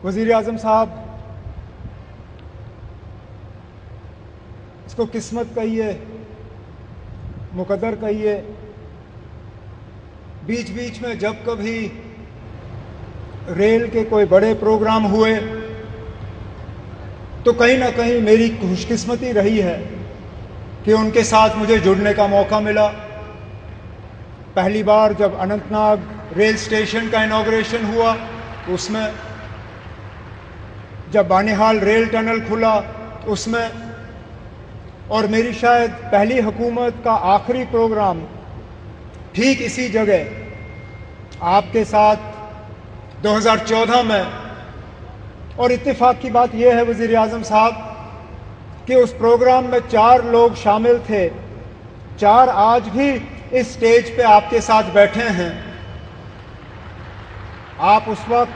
वज़ीर आज़म साहब, इसको किस्मत कहिए, मुकद्दर कहिए, बीच बीच में जब कभी रेल के कोई बड़े प्रोग्राम हुए तो कहीं ना कहीं मेरी खुशकिस्मती रही है कि उनके साथ मुझे जुड़ने का मौका मिला। पहली बार जब अनंतनाग रेल स्टेशन का इनॉग्रेशन हुआ उसमें, जब बानिहाल रेल टनल खुला उसमें, और मेरी शायद पहली हुकूमत का आखिरी प्रोग्राम ठीक इसी जगह आपके साथ 2014 में। और इत्तेफाक की बात यह है वज़ीर आज़म साहब कि उस प्रोग्राम में 4 लोग शामिल थे, 4 आज भी इस स्टेज पे आपके साथ बैठे हैं। आप उस वक्त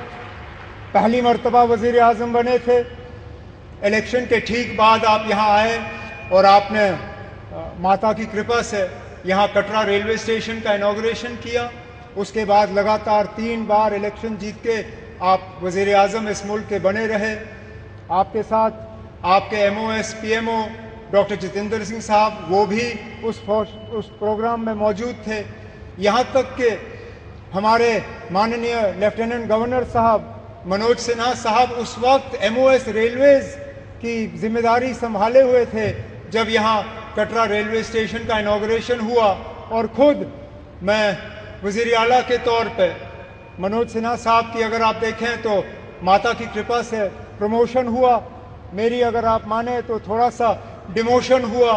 पहली मर्तबा वज़ीर आज़म बने थे, इलेक्शन के ठीक बाद आप यहाँ आए और आपने माता की कृपा से यहाँ कटरा रेलवे स्टेशन का इनॉग्रेशन किया। उसके बाद लगातार 3 बार इलेक्शन जीत के आप वज़ीर आज़म इस मुल्क के बने रहे। आपके साथ आपके MOS PMO doctor Jitendra Singh साहब, वो भी उस प्रोग्राम में मौजूद थे। यहाँ तक कि हमारे माननीय लेफ्टिनेंट गवर्नर साहब मनोज सिन्हा साहब उस वक्त MOS रेलवेज़ की जिम्मेदारी संभाले हुए थे जब यहाँ कटरा रेलवे स्टेशन का इनॉग्रेशन हुआ, और ख़ुद मैं वज़ीर आला के तौर पे मनोज सिन्हा साहब की अगर आप देखें तो माता की कृपा से प्रमोशन हुआ, मेरी अगर आप माने तो थोड़ा सा डिमोशन हुआ।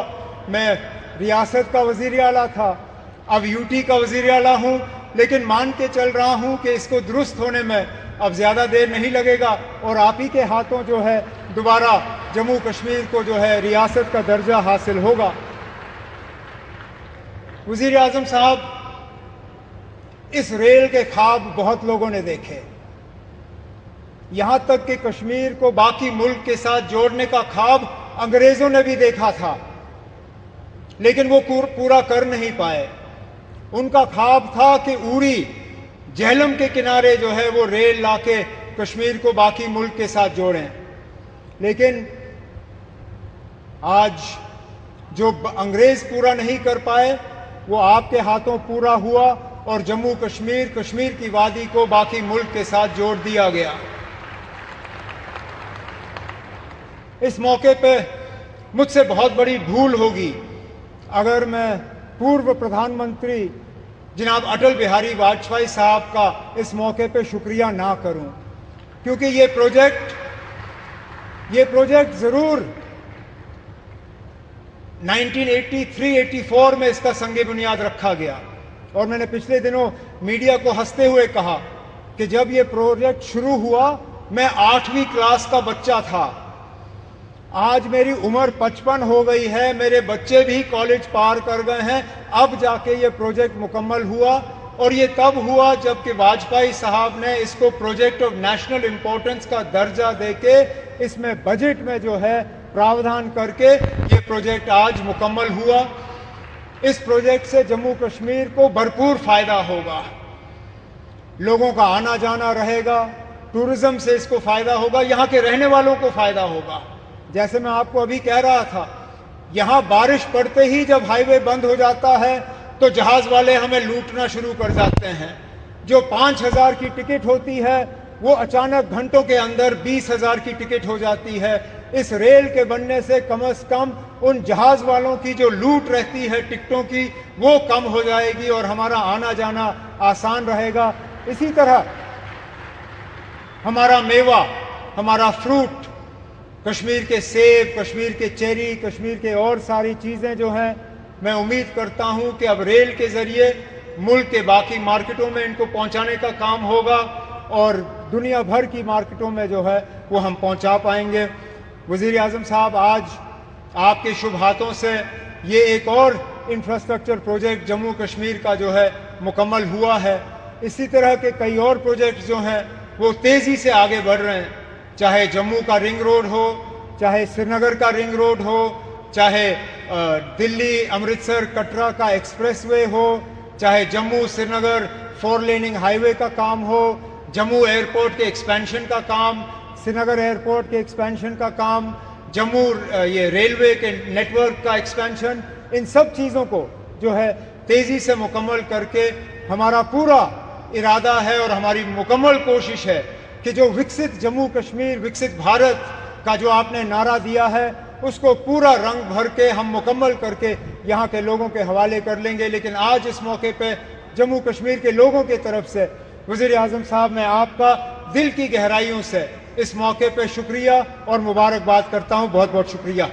मैं रियासत का वज़ीर आला था, अब UT का वज़ीर आला हूँ, लेकिन मान के चल रहा हूँ कि इसको दुरुस्त होने में अब ज़्यादा देर नहीं लगेगा और आप ही के हाथों जो है दोबारा जम्मू कश्मीर को जो है रियासत का दर्जा हासिल होगा। वज़ीर आज़म साहब, इस रेल के ख्वाब बहुत लोगों ने देखे, यहां तक कि कश्मीर को बाकी मुल्क के साथ जोड़ने का ख्वाब अंग्रेजों ने भी देखा था, लेकिन वो पूरा कर नहीं पाए। उनका ख्वाब था कि उरी झेलम के किनारे जो है वो रेल लाके कश्मीर को बाकी मुल्क के साथ जोड़ें, लेकिन आज जो अंग्रेज पूरा नहीं कर पाए वो आपके हाथों पूरा हुआ और जम्मू कश्मीर, कश्मीर की वादी को बाकी मुल्क के साथ जोड़ दिया गया। इस मौके पे मुझसे बहुत बड़ी भूल होगी अगर मैं पूर्व प्रधानमंत्री जनाब अटल बिहारी वाजपेयी साहब का इस मौके पे शुक्रिया ना करूं, क्योंकि ये प्रोजेक्ट ज़रूर 1983-84 में इसका संगे बुनियाद रखा गया। और मैंने पिछले दिनों मीडिया को हंसते हुए कहा कि जब ये प्रोजेक्ट शुरू हुआ मैं 8वीं क्लास का बच्चा था। आज मेरी उम्र 55 हो गई है, मेरे बच्चे भी कॉलेज पार कर गए हैं, अब जाके ये प्रोजेक्ट मुकम्मल हुआ। और ये तब हुआ जबकि वाजपेयी साहब ने इसको प्रोजेक्ट ऑफ नेशनल इंपॉर्टेंस का दर्जा देके इसमें बजट में जो है प्रावधान करके ये प्रोजेक्ट आज मुकम्मल हुआ। इस प्रोजेक्ट से जम्मू कश्मीर को भरपूर फायदा होगा, लोगों का आना जाना रहेगा, टूरिज्म से इसको फायदा होगा, यहाँ के रहने वालों को फायदा होगा। जैसे मैं आपको अभी कह रहा था, यहाँ बारिश पड़ते ही जब हाईवे बंद हो जाता है तो जहाज वाले हमें लूटना शुरू कर जाते हैं। जो 5,000 की टिकट होती है वो अचानक घंटों के अंदर 20,000 की टिकट हो जाती है। इस रेल के बनने से कम उन जहाज वालों की जो लूट रहती है टिकटों की वो कम हो जाएगी और हमारा आना जाना आसान रहेगा। इसी तरह हमारा मेवा, हमारा फ्रूट, कश्मीर के सेब, कश्मीर के चेरी, कश्मीर के और सारी चीज़ें जो हैं, मैं उम्मीद करता हूं कि अब रेल के ज़रिए मुल्क के बाकी मार्केटों में इनको पहुंचाने का काम होगा और दुनिया भर की मार्केटों में जो है वो हम पहुंचा पाएंगे। वज़ीर आज़म साहब, आज आपके शुभ हाथों से ये एक और इंफ्रास्ट्रक्चर प्रोजेक्ट जम्मू कश्मीर का जो है मुकम्मल हुआ है। इसी तरह के कई और प्रोजेक्ट जो हैं वो तेज़ी से आगे बढ़ रहे हैं, चाहे जम्मू का रिंग रोड हो, चाहे श्रीनगर का रिंग रोड हो, चाहे दिल्ली अमृतसर कटरा का एक्सप्रेसवे हो, चाहे जम्मू श्रीनगर 4 लेनिंग हाईवे का काम हो, जम्मू एयरपोर्ट के एक्सपेंशन का काम, श्रीनगर एयरपोर्ट के एक्सपेंशन का काम, जम्मू ये रेलवे के नेटवर्क का एक्सपेंशन, इन सब चीज़ों को जो है तेज़ी से मुकम्मल करके हमारा पूरा इरादा है और हमारी मुकम्मल कोशिश है कि जो विकसित जम्मू कश्मीर, विकसित भारत का जो आपने नारा दिया है, उसको पूरा रंग भर के हम मुकम्मल करके यहाँ के लोगों के हवाले कर लेंगे। लेकिन आज इस मौके पे जम्मू कश्मीर के लोगों की तरफ से वज़ीर आज़म साहब, मैं आपका दिल की गहराइयों से इस मौके पे शुक्रिया और मुबारकबाद करता हूँ। बहुत बहुत शुक्रिया।